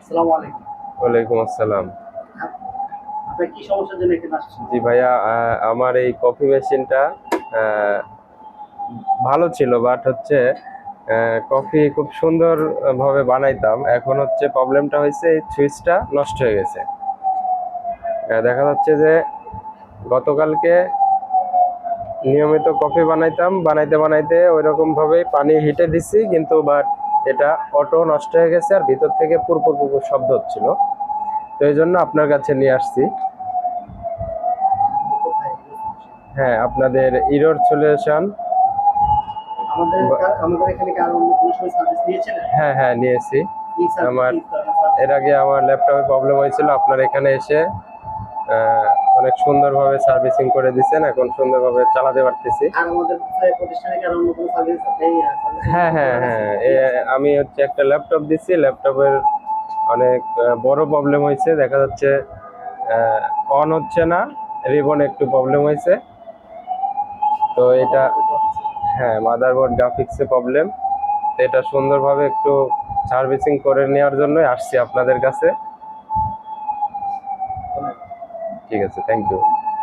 আসসালামু আলাইকুম। ওয়ালাইকুম আসসালাম। আপ আপনার কি সমস্যার জন্য এখানে আসছেন? জি ভাইয়া, আমার এই কফি মেশিনটা আহ, ভালো ছিল, বাট হচ্ছে কফি খুব সুন্দর ভাবে বানাইতাম। এখন হচ্ছে প্রবলেমটা হয়েছে এই সুইচটা নষ্ট হয়ে গেছে। দেখা যাচ্ছে যে গতকালকে নিয়মিত কফি বানাইতাম, বানাইতে বানাইতে ওই রকম ভাবে পানি হিটে দিছি, কিন্তু বাট এটা অটো নষ্ট হয়ে গেছে আর ভিতর থেকে পুরপুর পুরপুর শব্দ হচ্ছিল। তো এই জন্য আপনার কাছে নিয়ে আসছি। কোথায় এই সমস্যা? হ্যাঁ, আপনাদের ইরোর সলিউশন। আমাদের এখানে কি আর অন্য কোনো সময় সার্ভিস নিয়েছিলেন? হ্যাঁ হ্যাঁ, নিয়েছি। কি সার্ভিস আমার কি সার্ভিস এর আগে নিয়েছিলেন? আমার ল্যাপটপে প্রবলেম হয়েছিল, আপনার এখানে এসে আহ, অনেক সুন্দরভাবে সার্ভিসিং করে দিচ্ছেন, এখন সুন্দরভাবে চালাতে পারতেছি। আর আমাদের প্রতিষ্ঠানে কি আর অন্য কোনো সার্ভিস এই সার্ভিসিং হ্যাঁ হ্যাঁ করা হয়েছে? হ্যাঁ, দিয়েছে? আমি হচ্ছে একটা ল্যাপটপ দিচ্ছি, ল্যাপটপের অনেক বড় প্রবলেম হয়েছে। দেখা যাচ্ছে অন হচ্ছে না, রিবন একটু প্রবলেম হয়েছে। তো এটা, মাদারবোর্ড অফিসে হ্যাঁ, মাদারবোর্ড গ্রাফিক্সে প্রবলেম। এটা সুন্দরভাবে একটু সার্ভিসিং করে নেওয়ার জন্যই আসছি আপনাদের কাছে। ঠিক আছে, থ্যাংক ইউ।